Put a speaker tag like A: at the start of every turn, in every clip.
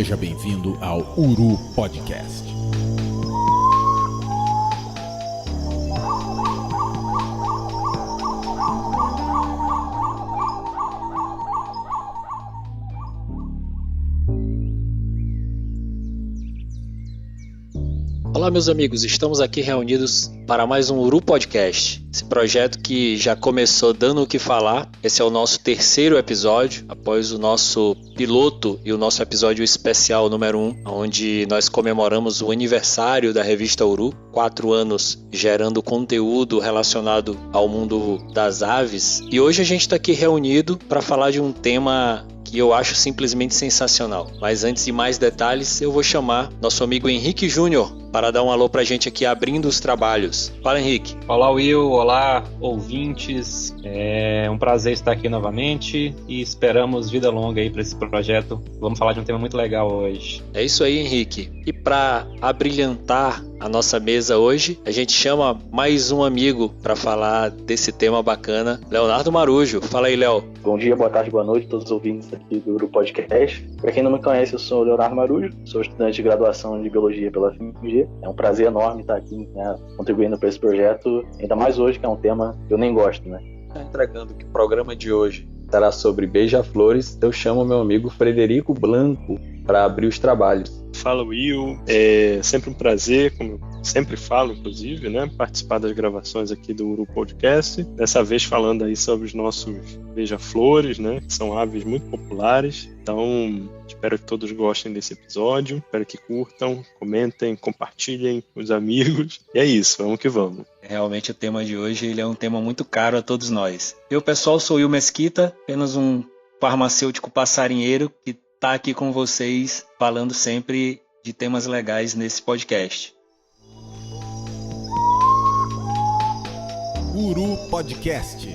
A: Seja bem-vindo ao Uru Podcast.
B: Olá, meus amigos, estamos aqui reunidos para mais um Uru Podcast. Esse projeto que já começou dando o que falar. Esse é o nosso terceiro episódio, após o nosso piloto e o nosso episódio especial número 1, onde nós comemoramos o aniversário da revista Uru, 4 anos gerando conteúdo relacionado ao mundo das aves. E hoje a gente está aqui reunido para falar de um tema que eu acho simplesmente sensacional. Mas antes de mais detalhes, eu vou chamar nosso amigo Henrique Júnior para dar um alô pra gente aqui abrindo os trabalhos. Fala, Henrique.
C: Olá, Will. Olá, ouvintes. É um prazer estar aqui novamente e esperamos vida longa aí para esse projeto. Vamos falar de um tema muito legal hoje.
B: É isso aí, Henrique. E para abrilhantar a nossa mesa hoje, a gente chama mais um amigo para falar desse tema bacana, Leonardo Marujo. Fala aí, Léo.
D: Bom dia, boa tarde, boa noite a todos os ouvintes aqui do Uru Podcast. Para quem não me conhece, eu sou o Leonardo Marujo, sou estudante de graduação de Biologia pela FMG. É um prazer enorme estar aqui, né, contribuindo para esse projeto, ainda mais hoje, que é um tema que eu nem gosto, né?
E: Entregando que o programa de hoje será sobre beija-flores, eu chamo meu amigo Frederico Blanco para abrir os trabalhos.
F: Fala, Will, é sempre um prazer, como eu sempre falo, inclusive, né, participar das gravações aqui do Uru Podcast, dessa vez falando aí sobre os nossos beija-flores, né, que são aves muito populares. Então, espero que todos gostem desse episódio, espero que curtam, comentem, compartilhem com os amigos, e é isso, vamos que vamos.
B: Realmente o tema de hoje ele é um tema muito caro a todos nós. Eu, pessoal, sou Will Mesquita, apenas um farmacêutico passarinheiro que está aqui com vocês falando sempre de temas legais nesse podcast.
A: Uru Podcast.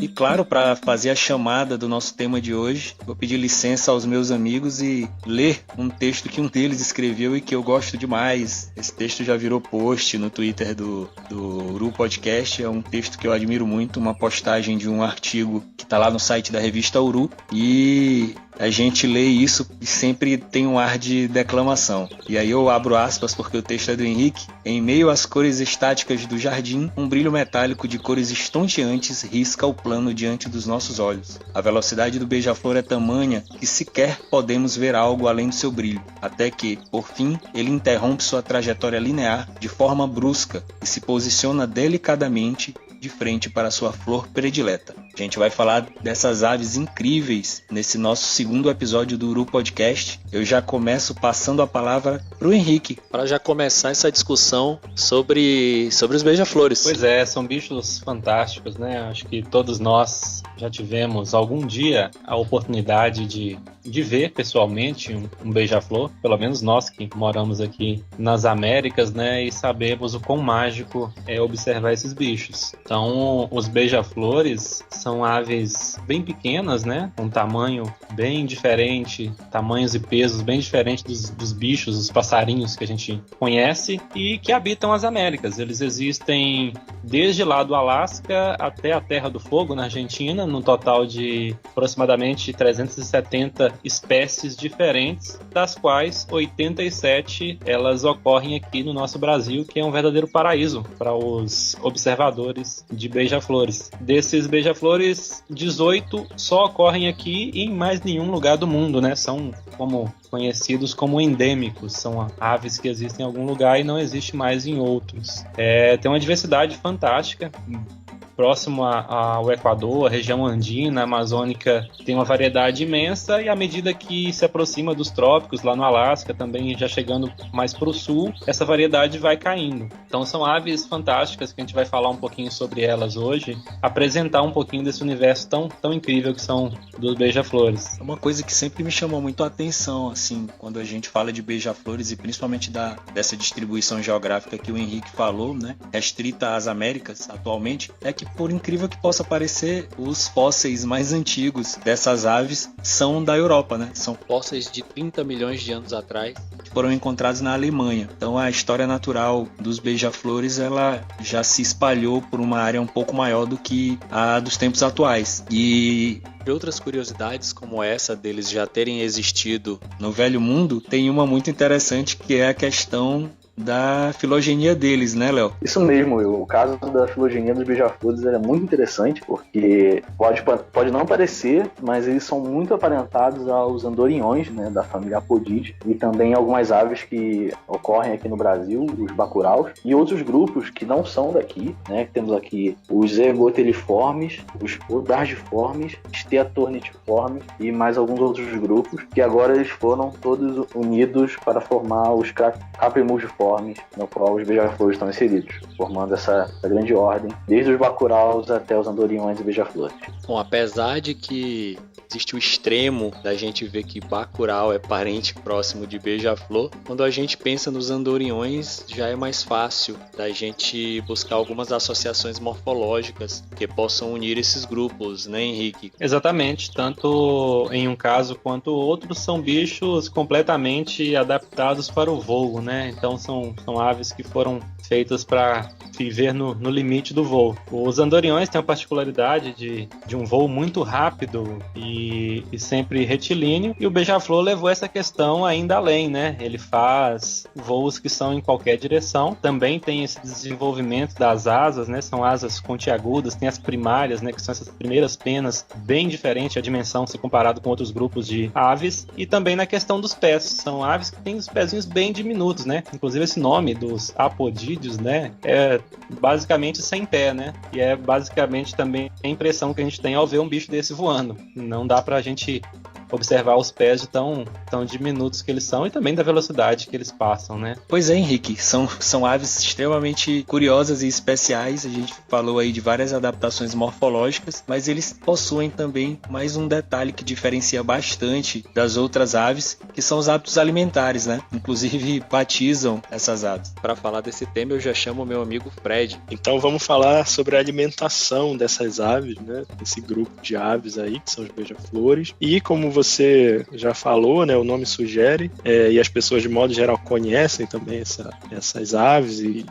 B: E claro, para fazer a chamada do nosso tema de hoje, vou pedir licença aos meus amigos e ler um texto que um deles escreveu e que eu gosto demais. Esse texto já virou post no Twitter do Uru Podcast. É um texto que eu admiro muito, uma postagem de um artigo que está lá no site da revista Uru. E a gente lê isso e sempre tem um ar de declamação. E aí eu abro aspas porque o texto é do Henrique. Em meio às cores estáticas do jardim, um brilho metálico de cores estonteantes risca o plano diante dos nossos olhos. A velocidade do beija-flor é tamanha que sequer podemos ver algo além do seu brilho, até que, por fim, ele interrompe sua trajetória linear de forma brusca e se posiciona delicadamente de frente para sua flor predileta. A gente vai falar dessas aves incríveis nesse nosso segundo episódio do Uru Podcast. Eu já começo passando a palavra para o Henrique, para já começar essa discussão sobre os beija-flores.
C: Pois é, são bichos fantásticos, né? Acho que todos nós já tivemos algum dia a oportunidade de ver pessoalmente um beija-flor, pelo menos nós que moramos aqui nas Américas, né? E sabemos o quão mágico é observar esses bichos. Então, os beija-flores são aves bem pequenas, né? Com tamanho bem diferente, tamanhos e pesos bem diferentes dos bichos, dos passarinhos que a gente conhece e que habitam as Américas. Eles existem desde lá do Alasca até a Terra do Fogo, na Argentina, num total de aproximadamente 370 espécies diferentes, das quais 87 elas ocorrem aqui no nosso Brasil, que é um verdadeiro paraíso para os observadores de beija-flores. Desses beija-flores, 18 só ocorrem aqui e em mais nenhum lugar do mundo, né? São conhecidos como endêmicos, são aves que existem em algum lugar e não existe mais em outros. Tem uma diversidade fantástica. Próximo ao Equador, a região andina, amazônica, tem uma variedade imensa e à medida que se aproxima dos trópicos, lá no Alasca, também já chegando mais para o sul, essa variedade vai caindo. Então são aves fantásticas que a gente vai falar um pouquinho sobre elas hoje, apresentar um pouquinho desse universo tão incrível que são dos beija-flores.
B: É uma coisa que sempre me chamou muito a atenção, assim, quando a gente fala de beija-flores e principalmente dessa distribuição geográfica que o Henrique falou, né, restrita às Américas atualmente, é que, por incrível que possa parecer, os fósseis mais antigos dessas aves são da Europa, né? São fósseis de 30 milhões de anos atrás, foram encontrados na Alemanha. Então a história natural dos beija-flores ela já se espalhou por uma área um pouco maior do que a dos tempos atuais. E
E: outras curiosidades como essa deles já terem existido
B: no Velho Mundo, tem uma muito interessante que é a questão da filogenia deles, né, Léo?
D: Isso mesmo, o caso da filogenia dos beija-flores é muito interessante, porque pode não parecer, mas eles são muito aparentados aos andorinhões, né, da família Apodidae, e também algumas aves que ocorrem aqui no Brasil, os bacuraus, e outros grupos que não são daqui, né, que temos aqui os ergoteliformes, os odargiformes, steatornitiformes e mais alguns outros grupos, que agora eles foram todos unidos para formar os caprimugiformes, no qual os beija-flores estão inseridos, formando essa grande ordem, desde os bacuraus até os andorinhões e beija-flores.
E: Bom, apesar de que existe o extremo da gente ver que bacurau é parente próximo de beija-flor, quando a gente pensa nos andorinhões, já é mais fácil da gente buscar algumas associações morfológicas que possam unir esses grupos, né, Henrique?
C: Exatamente, tanto em um caso quanto outros são bichos completamente adaptados para o voo, né? Então são aves que foram feitas para viver no limite do voo. Os andorinhões têm a particularidade de um voo muito rápido e sempre retilíneo, e o beija-flor levou essa questão ainda além, né? Ele faz voos que são em qualquer direção, também tem esse desenvolvimento das asas, né? São asas pontiagudas, tem as primárias, né? Que são essas primeiras penas, bem diferente a dimensão se comparado com outros grupos de aves, e também na questão dos pés, são aves que têm os pezinhos bem diminutos, né? Inclusive esse nome dos apodídeos, né? É basicamente sem pé, né? E é basicamente também a impressão que a gente tem ao ver um bicho desse voando. Não dá pra gente observar os pés de tão diminutos que eles são e também da velocidade que eles passam, né?
B: Pois é, Henrique, são aves extremamente curiosas e especiais. A gente falou aí de várias adaptações morfológicas, mas eles possuem também mais um detalhe que diferencia bastante das outras aves, que são os hábitos alimentares, né? Inclusive batizam essas aves.
E: Para falar desse tema, eu já chamo o meu amigo Fred.
F: Então vamos falar sobre a alimentação dessas aves, né? Esse grupo de aves aí, que são os beija-flores. E como você já falou, né, o nome sugere, e as pessoas de modo geral conhecem também essas aves e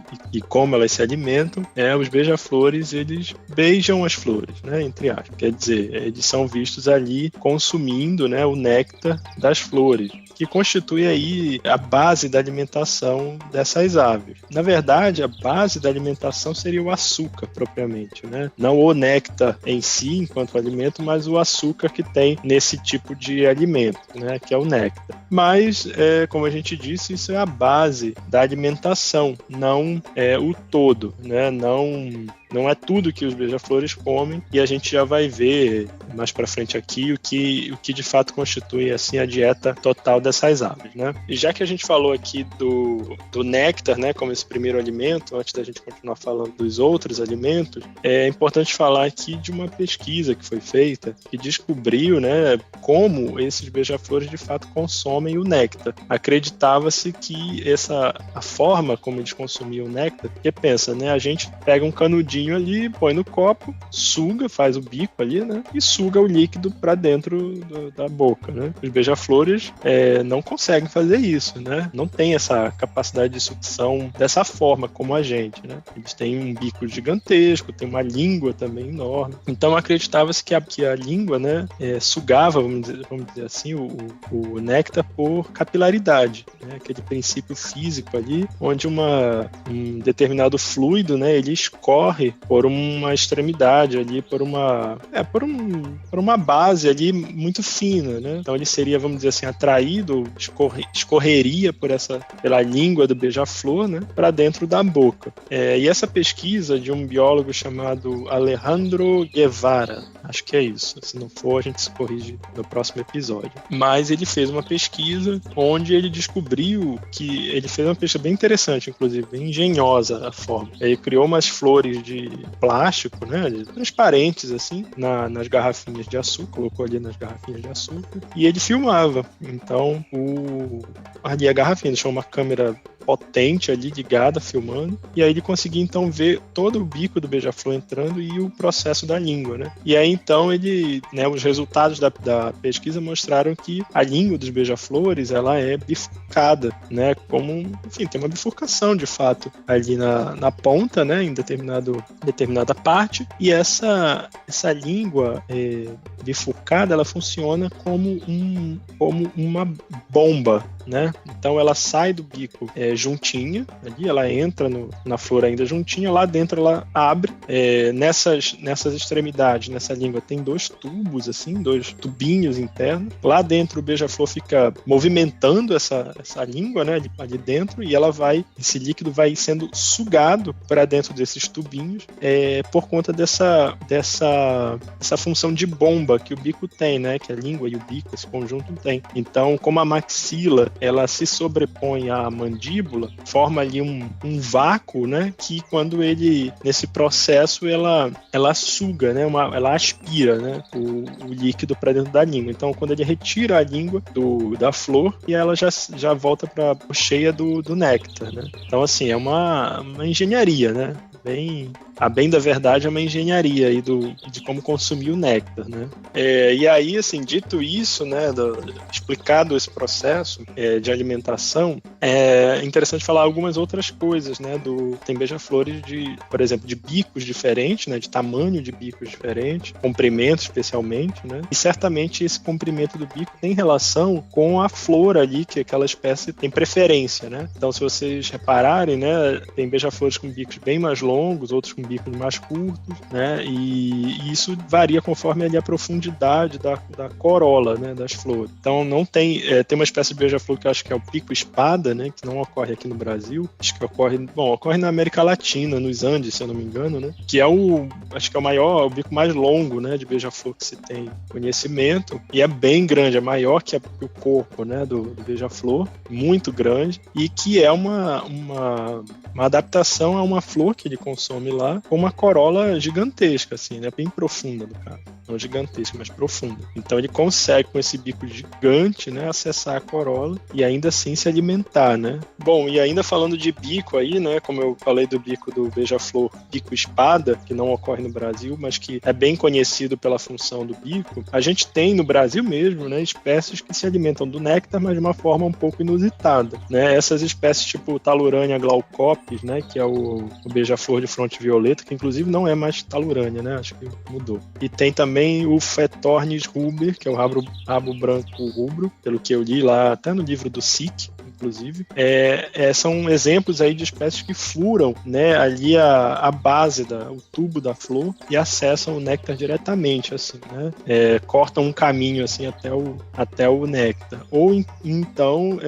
F: como elas se alimentam, os beija-flores, eles beijam as flores, né, entre aspas. Quer dizer, eles são vistos ali consumindo, né, o néctar das flores, que constitui aí a base da alimentação dessas aves. Na verdade, a base da alimentação seria o açúcar, propriamente, né? Não o néctar em si, enquanto alimento, mas o açúcar que tem nesse tipo de alimento, né? Que é o néctar. Mas, como a gente disse, isso é a base da alimentação, não é o todo, né? Não é tudo que os beija-flores comem, e a gente já vai ver mais para frente aqui o que de fato constitui assim a dieta total dessas aves, né? E já que a gente falou aqui do néctar, né, como esse primeiro alimento, antes da gente continuar falando dos outros alimentos, é importante falar aqui de uma pesquisa que foi feita que descobriu, né, como esses beija-flores de fato consomem o néctar. Acreditava-se que a forma como eles consumiam o néctar, porque pensa, né, a gente pega um canudinho ali, põe no copo, suga, faz o bico ali, né? E suga o líquido para dentro da boca, né? Os beija-flores não conseguem fazer isso, né? Não tem essa capacidade de sucção dessa forma como a gente, né? Eles têm um bico gigantesco, tem uma língua também enorme. Então acreditava-se que a língua, né, sugava, vamos dizer assim, o néctar por capilaridade, né? Aquele princípio físico ali, onde um determinado fluido, né, ele escorre por uma extremidade ali, por uma base ali muito fina, né? Então ele seria, vamos dizer assim, atraído, escorreria pela língua do beija-flor, né, para dentro da boca. E essa pesquisa de um biólogo chamado Alejandro Guevara, acho que é isso, se não for a gente se corrige no próximo episódio, mas ele fez uma pesquisa onde ele descobriu que ele fez uma pesquisa bem interessante, inclusive, bem engenhosa a forma. Ele criou umas flores de plástico, né, transparentes assim, nas garrafinhas de açúcar, colocou ali nas garrafinhas de açúcar, e ele filmava. Então ali a garrafinha, deixou uma câmera potente ali ligada, filmando, e aí ele conseguia então ver todo o bico do beija-flor entrando e o processo da língua, né? E aí então os resultados da pesquisa mostraram que a língua dos beija-flores, ela é bifurcada, né? Enfim, tem uma bifurcação de fato ali na ponta, né? Em determinada parte, e essa língua bifurcada, ela funciona como uma bomba, né? Então ela sai do bico juntinha, ali ela entra na flor ainda juntinha, lá dentro ela abre, nessas extremidades, nessa língua tem 2 tubos, assim, 2 tubinhos internos, lá dentro o beija-flor fica movimentando essa língua, né, ali dentro, e esse líquido vai sendo sugado para dentro desses tubinhos, por conta dessa função de bomba que o bico tem, né, que a língua e o bico, esse conjunto tem. Então, como a maxila ela se sobrepõe à mandíbula, forma ali um vácuo, né, que quando nesse processo ela suga, né, ela aspira, né, o líquido para dentro da língua. Então, quando ele retira a língua da flor, e ela já volta para cheia do néctar, né. Então, assim, é uma engenharia, né. A bem da verdade, é uma engenharia aí de como consumir o néctar, né? E aí, assim, dito isso, né, explicado esse processo de alimentação, é interessante falar algumas outras coisas, né? Tem beija-flores por exemplo, de bicos diferentes, né? De tamanho de bicos diferentes, comprimento especialmente, né? E certamente esse comprimento do bico tem relação com a flor ali, que aquela espécie tem preferência, né? Então, se vocês repararem, né, tem beija-flores com bicos bem mais longos, outros com bicos mais curtos, né? E isso varia conforme ali a profundidade da corola, né, das flores. Então não tem uma espécie de beija-flor que eu acho que é o pico-espada, né, que não ocorre aqui no Brasil, acho que ocorre na América Latina, nos Andes, se eu não me engano, né, que é o maior, o bico mais longo, né, de beija-flor que se tem conhecimento, e é bem grande, é maior que o corpo, né, do beija-flor, muito grande, e que é uma adaptação a uma flor que ele consome lá, com uma corola gigantesca, assim, né? Bem profunda, no caso. Não gigantesca, mas profunda. Então ele consegue, com esse bico gigante, né, acessar a corola e ainda assim se alimentar, né? Bom, e ainda falando de bico aí, né, como eu falei do bico do beija-flor, bico-espada, que não ocorre no Brasil, mas que é bem conhecido pela função do bico, a gente tem no Brasil mesmo, né, espécies que se alimentam do néctar, mas de uma forma um pouco inusitada, né? Essas espécies tipo Talurania glaucopes, né, que é o beija-flor de fronte violeta, que inclusive não é mais Talurania, né? Acho que mudou. E tem também o Phaetornis ruber, que é o rabo branco rubro, pelo que eu li lá, até no livro do SIC, inclusive. São exemplos aí de espécies que furam, né, ali a base, o tubo da flor, e acessam o néctar diretamente, assim, né? Cortam um caminho assim até o néctar. Ou então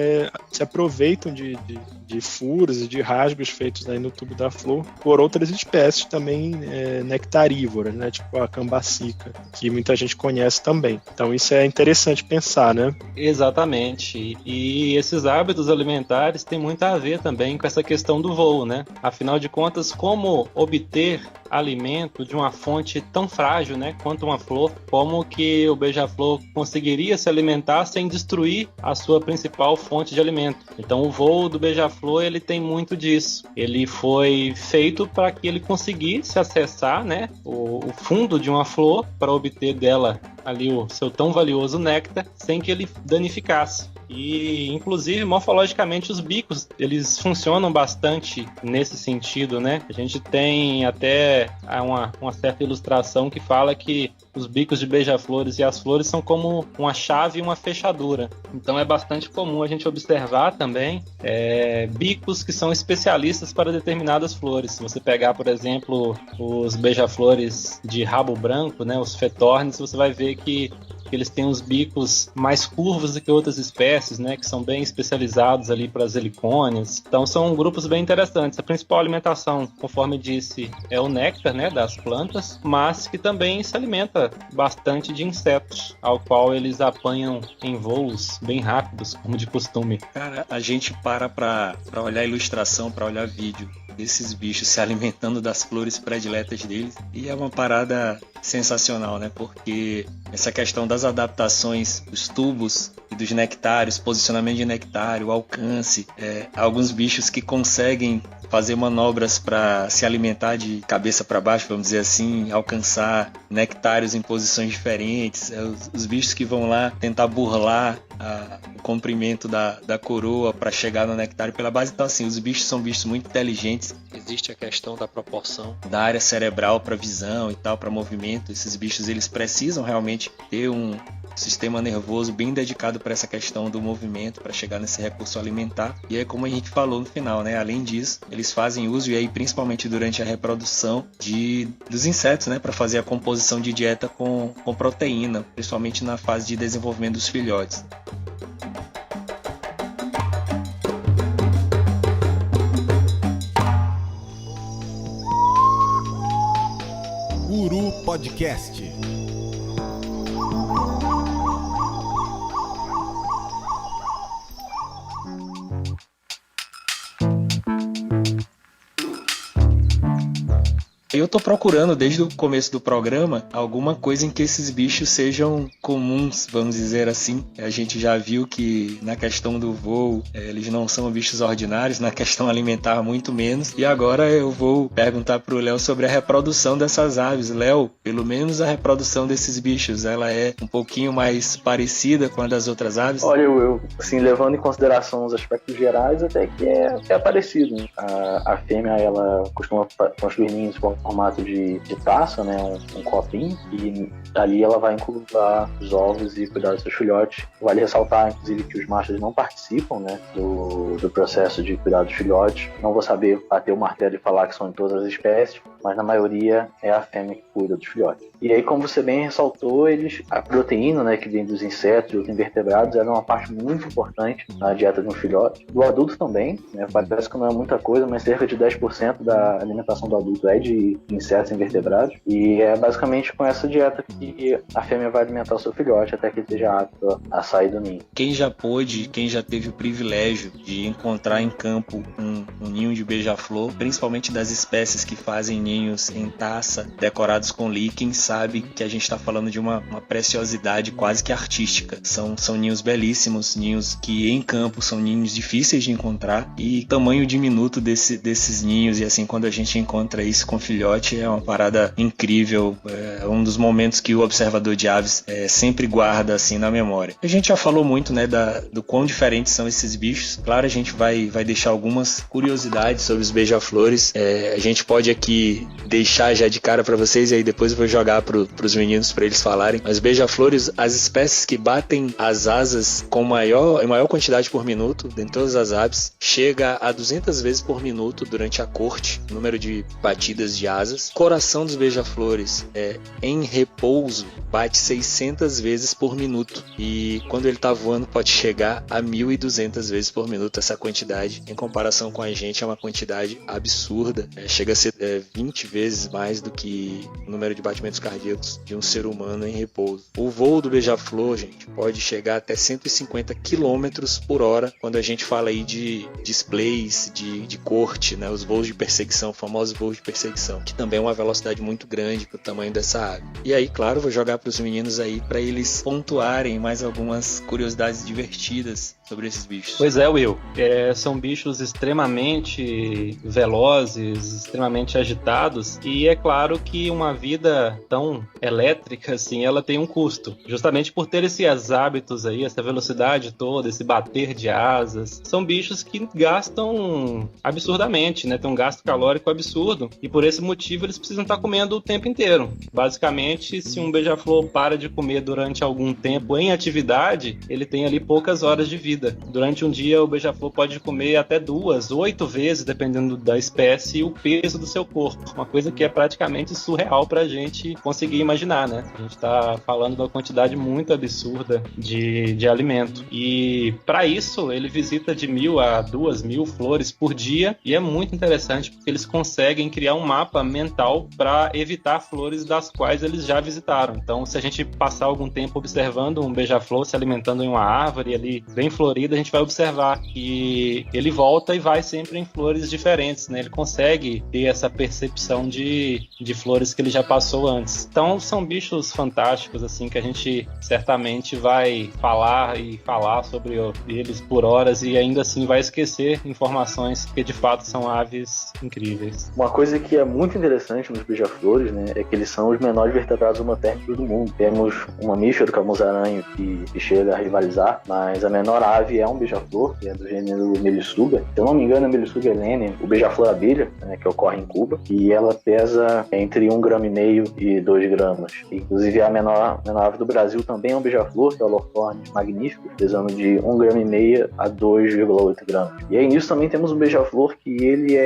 F: se aproveitam de furos e de rasgos feitos aí no tubo da flor por outras espécies também nectarívoras, né? Tipo a cambacica, que muita gente conhece também. Então isso é interessante pensar, né?
C: Exatamente. E esses hábitos alimentares têm muito a ver também com essa questão do voo, né? Afinal de contas, como obter alimento de uma fonte tão frágil, né, quanto uma flor? Como que o beija-flor conseguiria se alimentar sem destruir a sua principal fonte de alimento? Então o voo do beija-flor, ele tem muito disso. Ele foi feito para que ele conseguisse acessar, né, o fundo de uma flor para obter dela ali o seu tão valioso néctar sem que ele danificasse. E, inclusive, morfologicamente, os bicos, eles funcionam bastante nesse sentido, né? A gente tem até uma certa ilustração que fala que os bicos de beija-flores e as flores são como uma chave e uma fechadura. Então é bastante comum a gente observar também bicos que são especialistas para determinadas flores. Se você pegar, por exemplo, os beija-flores de rabo branco, né, os Phaetornis, você vai ver que eles têm os bicos mais curvos do que outras espécies, né, que são bem especializados ali para as helicônias. Então são grupos bem interessantes. A principal alimentação, conforme disse, é o néctar, né, das plantas, mas que também se alimenta bastante de insetos, ao qual eles apanham em voos bem rápidos, como de costume.
B: Cara, a gente para olhar a ilustração, para olhar vídeo. desses bichos se alimentando das flores prediletas deles. E é uma parada sensacional, né? Porque essa questão das adaptações, dos tubos e dos nectários, posicionamento de nectário, alcance, alguns bichos que conseguem fazer manobras para se alimentar de cabeça para baixo, vamos dizer assim, alcançar nectários em posições diferentes, os bichos que vão lá tentar burlar o comprimento da coroa para chegar no nectário pela base. Então, assim, os bichos são bichos muito inteligentes.
E: Existe a questão da proporção
B: Da área cerebral para visão e tal, para movimento. Esses bichos, eles precisam realmente ter um sistema nervoso bem dedicado para essa questão do movimento, para chegar nesse recurso alimentar. E aí, como a gente falou no final, né? Além disso, eles fazem uso, e aí principalmente durante a reprodução, dos insetos, né? Para fazer a composição de dieta com proteína, principalmente na fase de desenvolvimento dos filhotes.
A: Uru Podcast.
B: Eu tô procurando desde o começo do programa alguma coisa em que esses bichos sejam comuns, vamos dizer assim. A gente já viu que na questão do voo eles não são bichos ordinários, na questão alimentar muito menos. E agora eu vou perguntar pro Léo sobre a reprodução dessas aves. Léo, pelo menos a reprodução desses bichos, ela é um pouquinho mais parecida com a das outras aves?
D: Olha, eu assim, levando em consideração os aspectos gerais, até que é parecido, né? A fêmea, ela costuma construir ninhos com formato de taça, né, um copinho, e ali ela vai incubar os ovos e cuidar dos seus filhotes. Vale ressaltar, inclusive, que os machos não participam, né, do processo de cuidar dos filhotes. Não vou saber bater o martelo e falar que são em todas as espécies, mas na maioria é a fêmea que cuida dos filhotes. E aí, como você bem ressaltou, a proteína, né, que vem dos insetos e outros invertebrados, ela é uma parte muito importante na dieta de um filhote. Do adulto também, né, parece que não é muita coisa, mas cerca de 10% da alimentação do adulto é de insetos e invertebrados. E é basicamente com essa dieta que a fêmea vai alimentar o seu filhote até que ele esteja apto a sair do ninho.
B: Quem já teve o privilégio de encontrar em campo um ninho de beija-flor, principalmente das espécies que fazem ninhos em taça, decorados com líquens, sabe que a gente está falando de uma preciosidade quase que artística. São ninhos belíssimos, ninhos que em campo são ninhos difíceis de encontrar, e tamanho diminuto desses ninhos, e assim, quando a gente encontra isso com filhote, é uma parada incrível, é um dos momentos que o observador de aves sempre guarda assim na memória. A gente já falou muito, né, do quão diferentes são esses bichos. Claro, a gente vai deixar algumas curiosidades sobre os beija-flores. A gente pode aqui deixar já de cara para vocês, e aí depois eu vou jogar pros meninos para eles falarem. Mas beija-flores, as espécies que batem as asas em maior quantidade por minuto, dentre todas as aves, chega a 200 vezes por minuto durante a corte, o número de batidas de asas. Coração dos beija-flores em repouso bate 600 vezes por minuto, e quando ele tá voando pode chegar a 1.200 vezes por minuto. Essa quantidade, em comparação com a gente, é uma quantidade absurda, chega a ser 20 vezes mais do que o número de batimentos cardíacos de um ser humano em repouso. O voo do beija-flor, gente, pode chegar até 150 km por hora quando a gente fala aí de displays de corte, né? Os voos de perseguição, famosos voos de perseguição, que também é uma velocidade muito grande para o tamanho dessa ave. E aí, claro, vou jogar para os meninos aí para eles pontuarem mais algumas curiosidades divertidas sobre esses bichos.
C: Pois é, Will. São bichos extremamente velozes, extremamente agitados, e é claro que uma vida tão elétrica assim, ela tem um custo. Justamente por ter esses hábitos aí, essa velocidade toda, esse bater de asas, são bichos que gastam absurdamente, né? Tem um gasto calórico absurdo, e por esse motivo eles precisam estar comendo o tempo inteiro. Basicamente, se um beija-flor para de comer durante algum tempo em atividade, ele tem ali poucas horas de vida. Durante um dia, o beija-flor pode comer até 2, 8 vezes, dependendo da espécie e o peso do seu corpo. Uma coisa que é praticamente surreal pra gente conseguir imaginar, né? A gente tá falando de uma quantidade muito absurda de alimento. E para isso, ele visita de 1.000 a 2.000 flores por dia, e é muito interessante porque eles conseguem criar um mapa mental para evitar flores das quais eles já visitaram. Então, se a gente passar algum tempo observando um beija-flor se alimentando em uma árvore ali bem florida, florida, a gente vai observar que ele volta e vai sempre em flores diferentes, né? Ele consegue ter essa percepção de flores que ele já passou antes. Então são bichos fantásticos, assim, que a gente certamente vai falar sobre eles por horas e ainda assim vai esquecer informações que de fato são aves incríveis.
D: Uma coisa que é muito interessante nos beija-flores, né, é que eles são os menores vertebrados homotérmicos do mundo. Temos um mamífero, que é o musaranho, que chega a rivalizar, mas a menor ave é um beija-flor, que é do gênero Melissuga. Se eu não me engano, a Melissuga helene, o beija-flor abelha, né, que ocorre em Cuba, e ela pesa entre 1,5 grama e 2 gramas. Inclusive, a menor ave do Brasil também é um beija-flor, que é o Lophoornis magnífico, pesando de 1,5 grama a 2,8 gramas. E aí nisso também temos um beija-flor que ele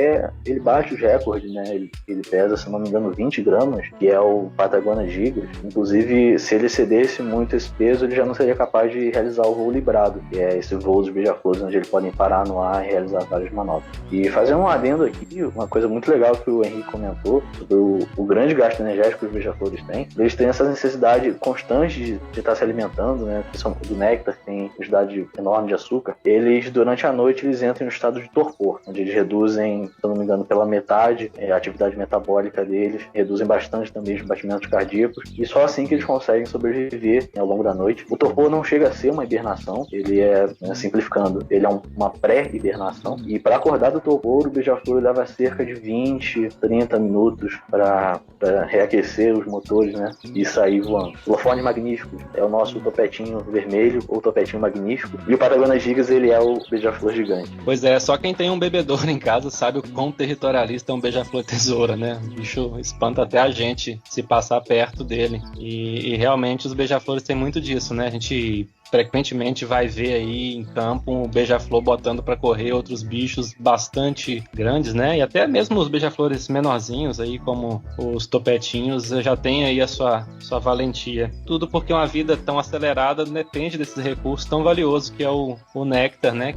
D: bate os recordes, né? Ele pesa, se não me engano, 20 gramas, que é o Patagona gigas. Inclusive, se ele excedesse muito esse peso, ele já não seria capaz de realizar o voo librado, que é esse voo dos beija-flores, onde eles podem parar no ar e realizar várias manobras. E fazendo um adendo aqui, uma coisa muito legal que o Henrique comentou sobre o grande gasto energético que os beija-flores têm. Eles têm essa necessidade constante de estar se alimentando, né? Principalmente do néctar, que tem quantidade enorme de açúcar. Eles, durante a noite, eles entram em um estado de torpor, onde eles reduzem, se não me engano, pela metade a atividade metabólica deles, reduzem bastante também os batimentos cardíacos, e só assim que eles conseguem sobreviver, né, ao longo da noite. O torpor não chega a ser uma hibernação, ele é, simplificando, ele é uma pré-hibernação, e para acordar do torpor, o beija-flor leva cerca de 20, 30 minutos para reaquecer os motores, né, e sair voando. O Lophoornis magnífico é o nosso topetinho vermelho, ou topetinho magnífico, e o Patagona gigas, ele é o beija-flor gigante.
C: Pois é, só quem tem um bebedouro em casa sabe o quão territorialista é um beija-flor tesoura, né? O bicho espanta até a gente se passar perto dele. E realmente os beija-flores têm muito disso, né? A gente frequentemente vai ver aí em campo um beija-flor botando para correr outros bichos bastante grandes, né? E até mesmo os beija-flores menorzinhos aí, como os topetinhos, já tem aí a sua valentia. Tudo porque uma vida tão acelerada depende desses recursos tão valiosos que é o néctar, né?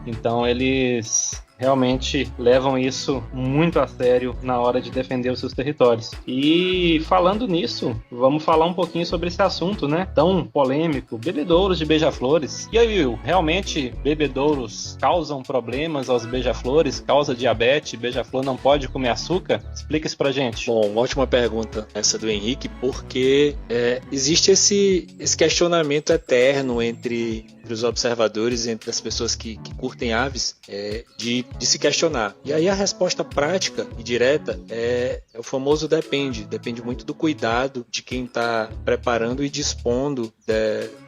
C: Então eles realmente levam isso muito a sério na hora de defender os seus territórios. E falando nisso, vamos falar um pouquinho sobre esse assunto, né? Tão polêmico, bebedouros de beija-flores. E aí, Will, realmente bebedouros causam problemas aos beija-flores? Causa diabetes? Beija-flor não pode comer açúcar? Explica isso pra gente.
E: Bom, uma ótima pergunta essa do Henrique, porque existe esse questionamento eterno entre os observadores, entre as pessoas que curtem aves, de se questionar. E aí a resposta prática e direta é o famoso depende. Depende muito do cuidado de quem está preparando e dispondo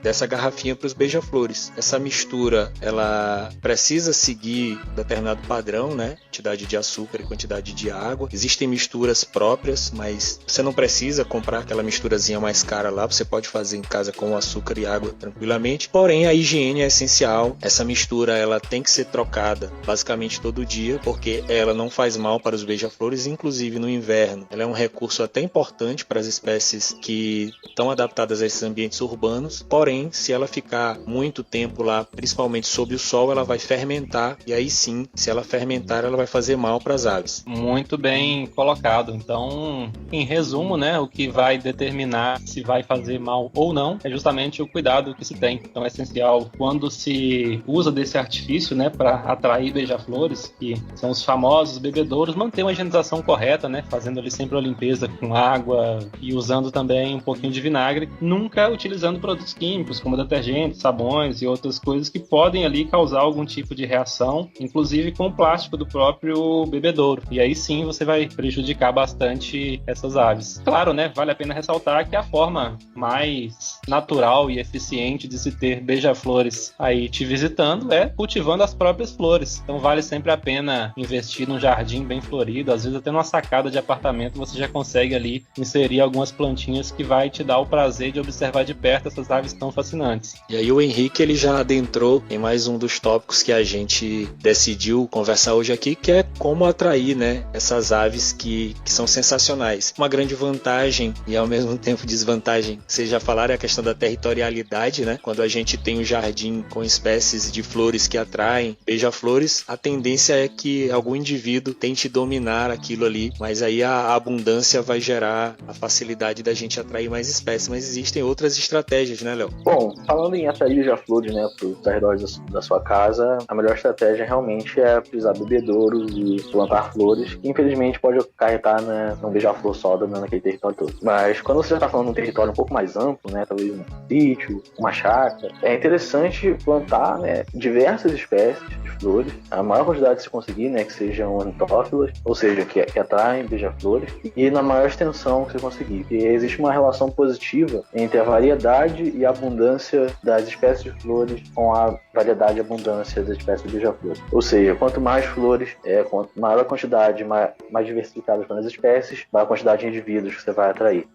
E: dessa garrafinha para os beija-flores. Essa mistura, ela precisa seguir determinado padrão, né? Quantidade de açúcar e quantidade de água. Existem misturas próprias, mas você não precisa comprar aquela misturazinha mais cara lá. Você pode fazer em casa com açúcar e água tranquilamente. Porém, a higiene é essencial. Essa mistura, ela tem que ser trocada basicamente todo dia, porque ela não faz mal para os beija-flores, inclusive no inverno. Ela é um recurso até importante para as espécies que estão adaptadas a esses ambientes urbanos, porém, se ela ficar muito tempo lá, principalmente sob o sol, ela vai fermentar, e aí sim, se ela fermentar, ela vai fazer mal para as aves.
C: Muito bem colocado. Então, em resumo, né, o que vai determinar se vai fazer mal ou não é justamente o cuidado que se tem. Então é essencial, quando se usa desse artifício, né, para atrair beija-flores, que são os famosos bebedouros, manter uma higienização correta, né, fazendo ali sempre a limpeza com água e usando também um pouquinho de vinagre, nunca utilizando produtos químicos como detergentes, sabões e outras coisas que podem ali causar algum tipo de reação, inclusive com o plástico do próprio bebedouro. E aí sim você vai prejudicar bastante essas aves. Claro, né, vale a pena ressaltar que a forma mais natural e eficiente de se ter beija-flores aí te visitando é cultivando as próprias flores. Então vale sempre a pena investir num jardim bem florido, às vezes até numa sacada de apartamento você já consegue ali inserir algumas plantinhas que vai te dar o prazer de observar de perto essas aves tão fascinantes.
E: E aí o Henrique, ele já adentrou em mais um dos tópicos que a gente decidiu conversar hoje aqui, que é como atrair, né, essas aves que são sensacionais. Uma grande vantagem e ao mesmo tempo desvantagem, vocês já falaram, é a questão da territorialidade, né? Quando a gente tem um jardim com espécies de flores que atraem beija-flores, a tendência é que algum indivíduo tente dominar aquilo ali, mas aí a abundância vai gerar a facilidade da gente atrair mais espécies. Mas existem outras estratégias, né, Léo?
D: Bom, falando em atrair beija-flores, né, para os arredores da sua casa, a melhor estratégia realmente é utilizar bebedouros e plantar flores, que infelizmente pode acarretar, né, um beija-flor só dominando aquele território todo. Mas quando você já está falando de um território um pouco mais amplo, né, talvez um sítio, uma chácara, é interessante plantar, né, diversas espécies de flores, a maior quantidade que se conseguir, né, que sejam ornitófilas, ou seja, que atraem beija-flores, e na maior extensão que você conseguir. Porque existe uma relação positiva entre a variedade e a abundância das espécies de flores com a variedade e abundância das espécies de beija-flores. Ou seja, quanto mais flores, quanto maior a quantidade, mais diversificadas forem as espécies, maior a quantidade de indivíduos que você vai atrair.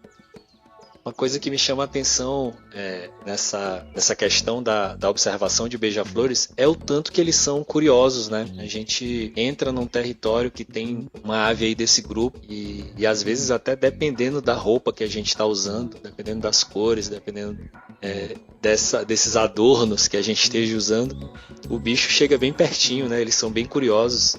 E: Uma coisa que me chama a atenção nessa questão da observação de beija-flores é o tanto que eles são curiosos, né? A gente entra num território que tem uma ave aí desse grupo e às vezes até dependendo da roupa que a gente está usando, dependendo das cores, dependendo desses adornos que a gente esteja usando, o bicho chega bem pertinho, né? Eles são bem curiosos.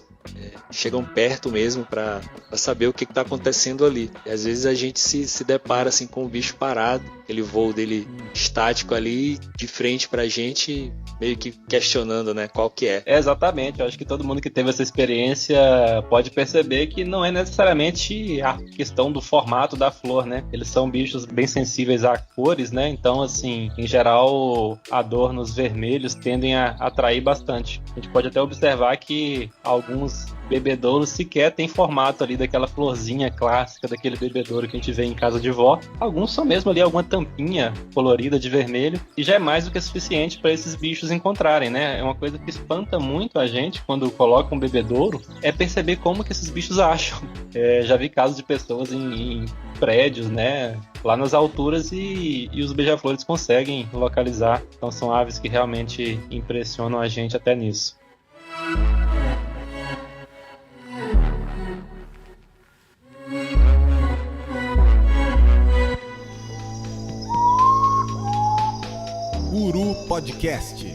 E: Chegam perto mesmo para saber o que está acontecendo ali. E às vezes a gente se depara assim, com o bicho parado, aquele voo dele estático ali, de frente para a gente, meio que questionando, né, qual que é.
C: Exatamente, eu acho que todo mundo que teve essa experiência pode perceber que não é necessariamente a questão do formato da flor, né? Eles são bichos bem sensíveis a cores, né? Então, assim, em geral, adornos vermelhos tendem a atrair bastante. A gente pode até observar que alguns bebedouros sequer tem formato ali daquela florzinha clássica daquele bebedouro que a gente vê em casa de vó. Alguns são mesmo ali alguma tampinha colorida de vermelho e já é mais do que suficiente para esses bichos encontrarem, né? É uma coisa que espanta muito a gente quando coloca um bebedouro, é perceber como que esses bichos acham. Já vi casos de pessoas em prédios, né, lá nas alturas e os beija-flores conseguem localizar. Então são aves que realmente impressionam a gente até nisso.
A: Uru Podcast.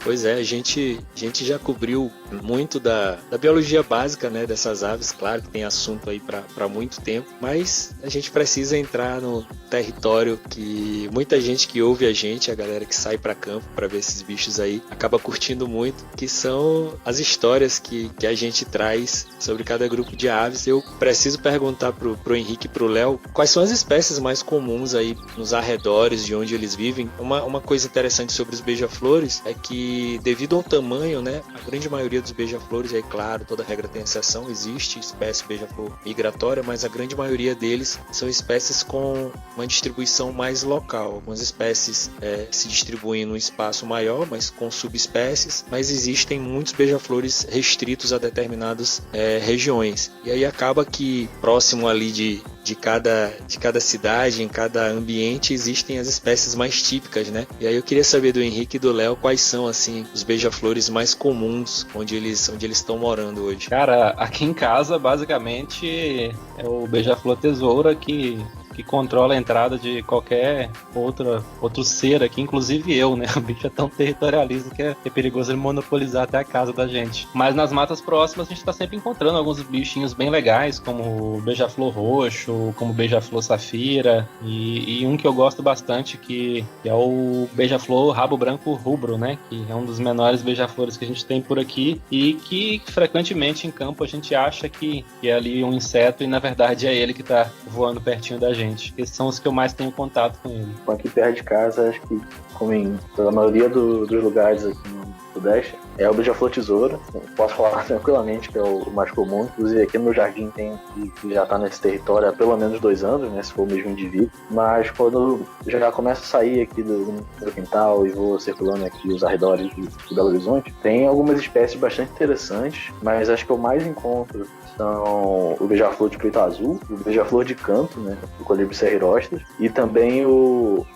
E: Pois é, a gente já cobriu muito da biologia básica, né, dessas aves. Claro que tem assunto aí para muito tempo, mas a gente precisa entrar no território que muita gente que ouve a galera que sai para campo para ver esses bichos aí, acaba curtindo muito, que são as histórias que a gente traz sobre cada grupo de aves. Eu preciso perguntar pro Henrique e pro Léo quais são as espécies mais comuns aí nos arredores de onde eles vivem. Uma coisa interessante sobre os beija-flores é que, devido ao tamanho, né, a grande maioria dos beija-flores, é claro, toda regra tem exceção, existe espécie beija-flor migratória, mas a grande maioria deles são espécies com uma distribuição mais local. Algumas espécies se distribuem num espaço maior, mas com subespécies, mas existem muitos beija-flores restritos a determinadas regiões. E aí acaba que próximo ali de cada cidade, em cada ambiente, existem as espécies mais típicas, né? E aí eu queria saber do Henrique e do Léo quais são, assim, os beija-flores mais comuns onde eles estão morando hoje.
C: Cara, aqui em casa, basicamente, é o beija-flor tesoura que controla a entrada de qualquer outro ser aqui, inclusive eu, né? O bicho é tão territorialista que é perigoso ele monopolizar até a casa da gente. Mas nas matas próximas a gente tá sempre encontrando alguns bichinhos bem legais, como o beija-flor roxo, como o beija-flor safira, e um que eu gosto bastante, que é o beija-flor rabo branco rubro, né? Que é um dos menores beija-flores que a gente tem por aqui e que frequentemente em campo a gente acha que é ali um inseto e na verdade é ele que tá voando pertinho da gente. Esses são os que eu mais tenho contato com ele.
D: Aqui perto de casa, acho que, como em toda a maioria dos lugares aqui no Sudeste, é o beija-flor tesoura. Posso falar tranquilamente que é o mais comum. Inclusive aqui no meu jardim tem que já está nesse território há pelo menos 2 anos, né, se for o mesmo indivíduo. Mas quando já começo a sair aqui do meu quintal e vou circulando aqui os arredores de Belo Horizonte, tem algumas espécies bastante interessantes, mas acho que eu mais encontro são o beija-flor de peito azul, o beija-flor de canto, né, o Colibris serrirostas, e também o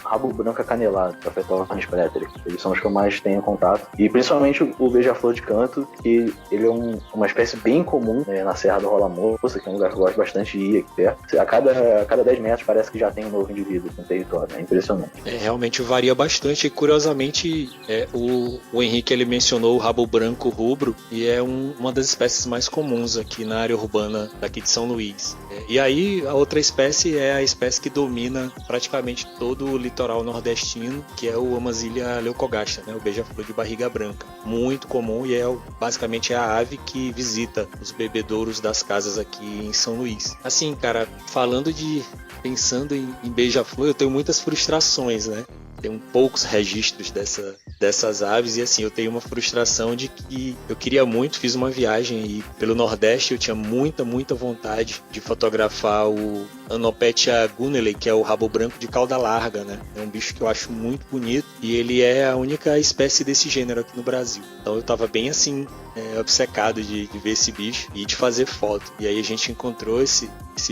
D: rabo branco acanelado, Cafetornis praeteris. Eles são os que eu mais tenho contato. E principalmente o beija-flor de canto, que ele é uma espécie bem comum, né, na Serra do Rola Moça, que é um lugar que eu gosto bastante de ir aqui perto. A cada 10 metros parece que já tem um novo indivíduo no território, é impressionante.
E: Realmente varia bastante e curiosamente o Henrique ele mencionou o rabo branco rubro e é uma das espécies mais comuns aqui na área urbana daqui de São Luís. E aí a outra espécie é a espécie que domina praticamente todo o litoral nordestino, que é o Amazilia leucogasta, né, o beija-flor de barriga branca. Muito comum e basicamente é a ave que visita os bebedouros das casas aqui em São Luís. Assim, cara, pensando em beija-flor, eu tenho muitas frustrações, né? Tenho poucos registros dessas aves e assim, eu tenho uma frustração de que eu queria muito, fiz uma viagem aí pelo Nordeste, eu tinha muita vontade de fotografar o Anopetia gunneley, que é o rabo branco de cauda larga, né? É um bicho que eu acho muito bonito e ele é a única espécie desse gênero aqui no Brasil. Então eu tava bem assim, obcecado de ver esse bicho e de fazer foto. E aí a gente encontrou esse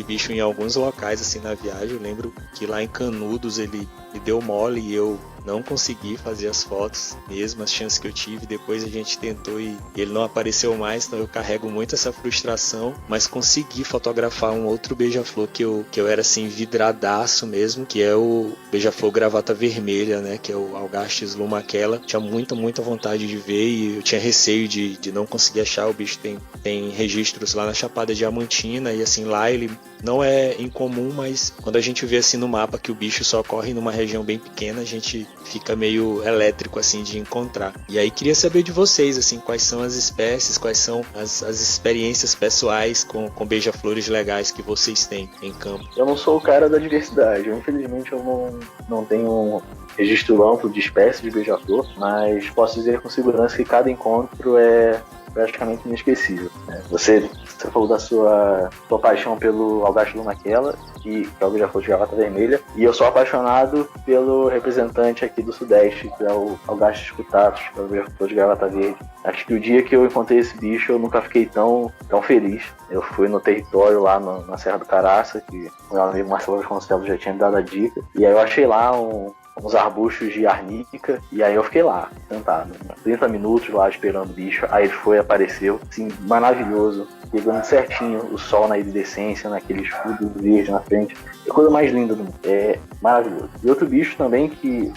E: bicho em alguns locais assim na viagem. Eu lembro que lá em Canudos ele me deu mole e eu não consegui fazer as fotos, mesmo as chances que eu tive. Depois a gente tentou e ele não apareceu mais, então eu carrego muito essa frustração, mas consegui fotografar um outro beija-flor que eu era assim vidradaço mesmo, que é o beija-flor gravata vermelha, né, que é o Algastes lumaquela. Tinha muita vontade de ver e eu tinha receio de não conseguir achar. O bicho tem registros lá na Chapada Diamantina e assim, lá ele não é incomum, mas quando a gente vê assim no mapa que o bicho só corre numa região bem pequena, a gente fica meio elétrico assim de encontrar. E aí queria saber de vocês assim, quais são as espécies, quais são as experiências pessoais com beija-flores legais que vocês têm em campo.
D: Eu não sou o cara da diversidade, infelizmente eu não tenho um registro amplo de espécies de beija-flor, mas posso dizer com segurança que cada encontro é praticamente inesquecível. Você falou da sua paixão pelo Algastes lumaquela, que é o beija-flor de gravata vermelha, e eu sou apaixonado pelo representante aqui do Sudeste, que é o Algastes cutatus, que é o beija-flor de gravata verde. Acho que o dia que eu encontrei esse bicho, eu nunca fiquei tão feliz. Eu fui no território lá na Serra do Caraça, que o meu amigo Marcelo Vasconcelos já tinha me dado a dica, e aí eu achei lá uns arbustos de arnítica, e aí eu fiquei lá, sentado, 30 minutos lá esperando o bicho. Aí ele apareceu, assim, maravilhoso, pegando certinho o sol na iridescência, naquele escudo verde na frente. É a coisa mais linda do mundo, é maravilhoso. E outro bicho também que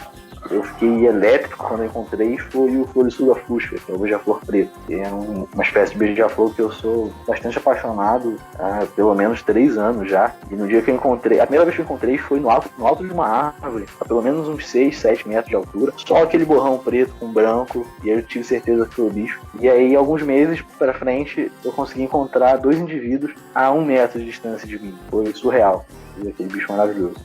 D: eu fiquei elétrico quando eu encontrei foi o Florisuga fusca, que é o beija-flor preto. É uma espécie de beija-flor que eu sou bastante apaixonado há pelo menos 3 anos já. E no dia que eu encontrei, a primeira vez que eu encontrei foi no alto de uma árvore, a pelo menos uns 6, 7 metros de altura. Só aquele borrão preto com branco, e aí eu tive certeza que foi o bicho. E aí, alguns meses pra frente, eu consegui encontrar 2 indivíduos a 1 metro de distância de mim. Foi surreal. Foi aquele bicho maravilhoso.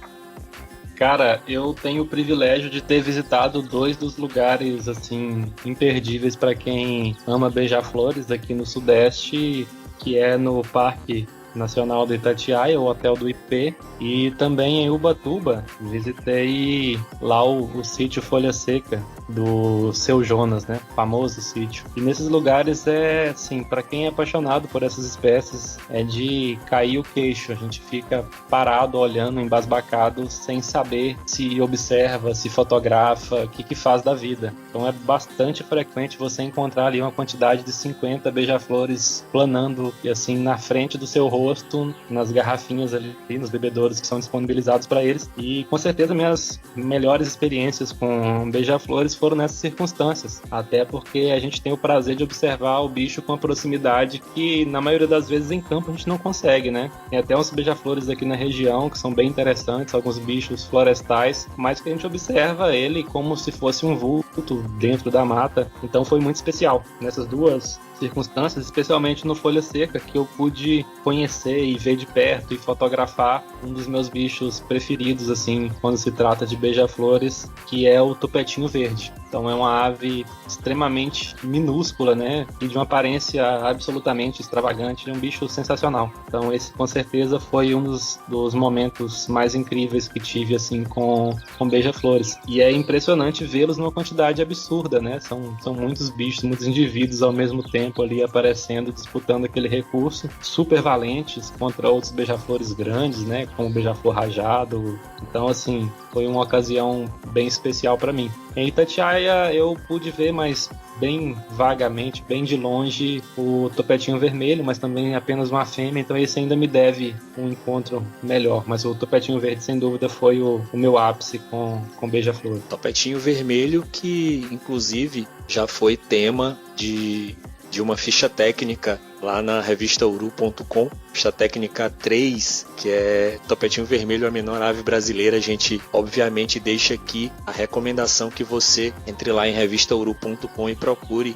C: Cara, eu tenho o privilégio de ter visitado 2 dos lugares assim imperdíveis para quem ama beija-flores aqui no Sudeste, que é no Parque Nacional do Itatiaia, o Hotel do IP, e também em Ubatuba. Visitei lá o sítio Folha Seca do Seu Jonas, né? Famoso sítio. E nesses lugares assim, para quem é apaixonado por essas espécies, é de cair o queixo. A gente fica parado, olhando, embasbacado, sem saber se observa, se fotografa, o que faz da vida. Então é bastante frequente você encontrar ali uma quantidade de 50 beija-flores planando, e assim, na frente do seu rosto, nas garrafinhas ali, nos bebedouros que são disponibilizados para eles. E com certeza minhas melhores experiências com beija-flores foram nessas circunstâncias, até porque a gente tem o prazer de observar o bicho com a proximidade que na maioria das vezes em campo a gente não consegue, né? Tem até uns beija-flores aqui na região que são bem interessantes, alguns bichos florestais, mas que a gente observa ele como se fosse um vulto dentro da mata. Então foi muito especial nessas 2 circunstâncias, especialmente no Folha Seca, que eu pude conhecer e ver de perto e fotografar um dos meus bichos preferidos, assim, quando se trata de beija-flores, que é o tupetinho verde. Então é uma ave extremamente minúscula, né? E de uma aparência absolutamente extravagante, é um bicho sensacional. Então esse com certeza foi um dos momentos mais incríveis que tive, assim, com beija-flores. E é impressionante vê-los numa quantidade absurda, né? São muitos bichos, muitos indivíduos ao mesmo tempo ali aparecendo, disputando aquele recurso, super valentes contra outros beija-flores grandes, né, como o beija-flor rajado. Então, assim, foi uma ocasião bem especial para mim. Em Itatiaia praia eu pude ver, mas bem vagamente, bem de longe, o topetinho vermelho, mas também apenas uma fêmea, então esse ainda me deve um encontro melhor. Mas o topetinho verde, sem dúvida, foi o meu ápice com beija-flor.
E: Topetinho vermelho, que inclusive já foi tema de uma ficha técnica lá na revista uru.com, ficha técnica 3, que é Topetinho Vermelho, a menor ave brasileira. A gente obviamente deixa aqui a recomendação que você entre lá em revistauru.com e procure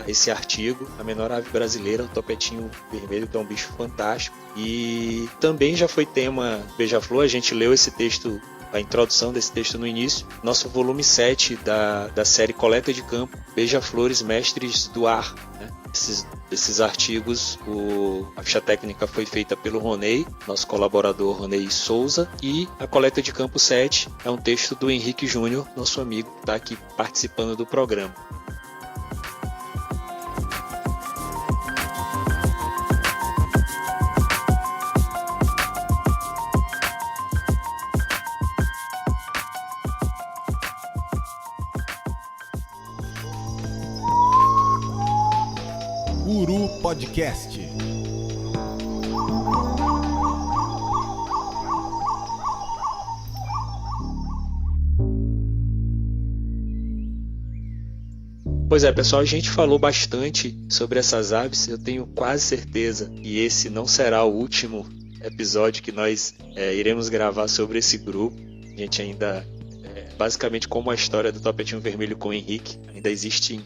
E: esse artigo, a menor ave brasileira, o Topetinho Vermelho, que é um bicho fantástico. E também já foi tema beija-flor, a gente leu esse texto, a introdução desse texto no início, nosso volume 7 da série Coleta de Campo, Beija-Flores Mestres do Ar, né? Esses artigos, a ficha técnica foi feita pelo Ronei, nosso colaborador Ronei Souza, e a Coleta de Campo 7 é um texto do Henrique Júnior, nosso amigo que está aqui participando do programa.
A: Uru Podcast.
E: Pois é, pessoal, a gente falou bastante sobre essas aves. Eu tenho quase certeza que esse não será o último episódio que nós iremos gravar sobre esse grupo. A gente ainda, basicamente como a história do Topetinho Vermelho com o Henrique, ainda existem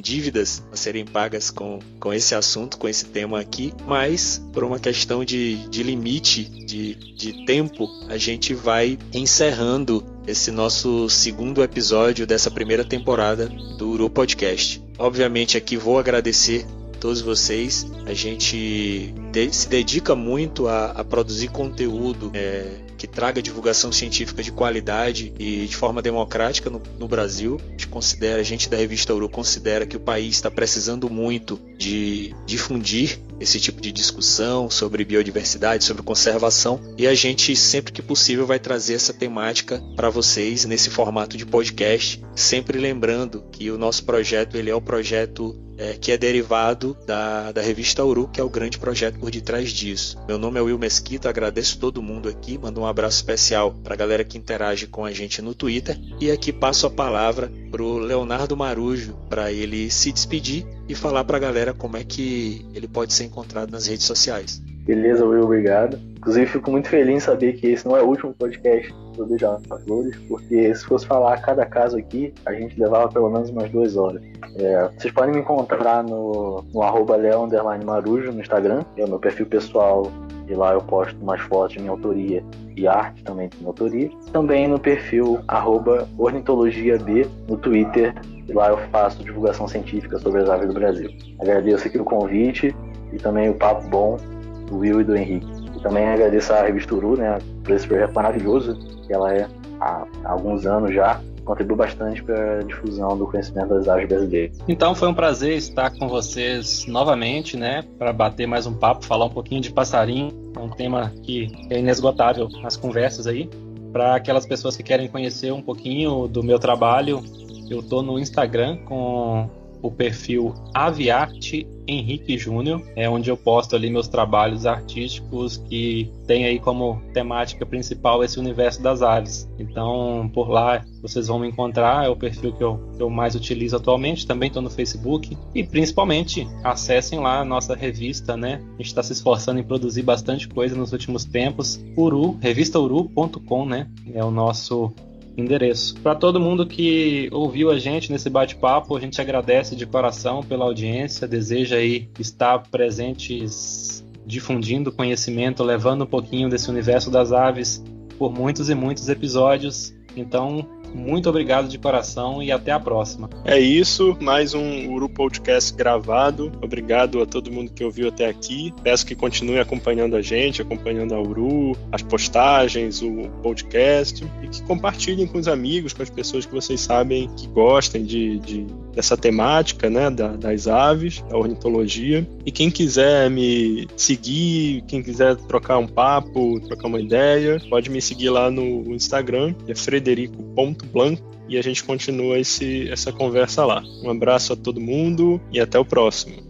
E: dívidas a serem pagas com esse assunto, com esse tema aqui, mas por uma questão de limite, de tempo, a gente vai encerrando esse nosso segundo episódio dessa primeira temporada do Uru Podcast. Obviamente aqui vou agradecer a todos vocês. A gente se dedica muito a produzir conteúdo que traga divulgação científica de qualidade e de forma democrática no Brasil. A gente da revista Uru considera que o país está precisando muito de difundir esse tipo de discussão sobre biodiversidade, sobre conservação, e a gente sempre que possível vai trazer essa temática para vocês nesse formato de podcast, sempre lembrando que o nosso projeto ele é o projeto que é derivado da revista Uru, que é o grande projeto por detrás disso. Meu nome é Will Mesquita, agradeço todo mundo aqui, mando um abraço especial para a galera que interage com a gente no Twitter, e aqui passo a palavra para o Leonardo Marujo, para ele se despedir e falar para a galera como é que ele pode ser encontrado nas redes sociais.
D: Beleza, Will, obrigado. Inclusive, fico muito feliz em saber que esse não é o último podcast do Beija-Flores, porque se fosse falar cada caso aqui, a gente levava pelo menos umas 2 horas. Vocês podem me encontrar no @leo_marujo no Instagram, é o meu perfil pessoal, e lá eu posto umas fotos de minha autoria e arte também de minha autoria. Também no perfil @ornitologiab no Twitter, e lá eu faço divulgação científica sobre as aves do Brasil. Agradeço aqui o convite e também o papo bom do Will e do Henrique. E também agradeço a revista Uru, né, por esse projeto maravilhoso que ela há alguns anos já, contribui bastante para a difusão do conhecimento das aves brasileiras.
C: Então foi um prazer estar com vocês novamente, né, para bater mais um papo, falar um pouquinho de passarinho, um tema que é inesgotável nas conversas aí. Para aquelas pessoas que querem conhecer um pouquinho do meu trabalho, eu estou no Instagram com o perfil Aviarte Henrique Júnior, onde eu posto ali meus trabalhos artísticos que tem aí como temática principal esse universo das aves. Então, por lá vocês vão me encontrar, é o perfil que eu mais utilizo atualmente. Também estou no Facebook e principalmente acessem lá a nossa revista, né? A gente está se esforçando em produzir bastante coisa nos últimos tempos. Revistauru.com, né? É o nosso endereço. Para todo mundo que ouviu a gente nesse bate-papo, a gente agradece de coração pela audiência, deseja aí estar presentes, difundindo conhecimento, levando um pouquinho desse universo das aves por muitos e muitos episódios. Então, muito obrigado de coração e até a próxima.
F: É isso, mais um Uru Podcast gravado. Obrigado a todo mundo que ouviu até aqui. Peço que continue acompanhando a gente, acompanhando a Uru, as postagens, o podcast, e que compartilhem com os amigos, com as pessoas que vocês sabem que gostem dessa temática, né, das aves, da ornitologia. E quem quiser me seguir, quem quiser trocar um papo, trocar uma ideia, pode me seguir lá no Instagram, é frederico.blanco, e a gente continua essa conversa lá. Um abraço a todo mundo e até o próximo.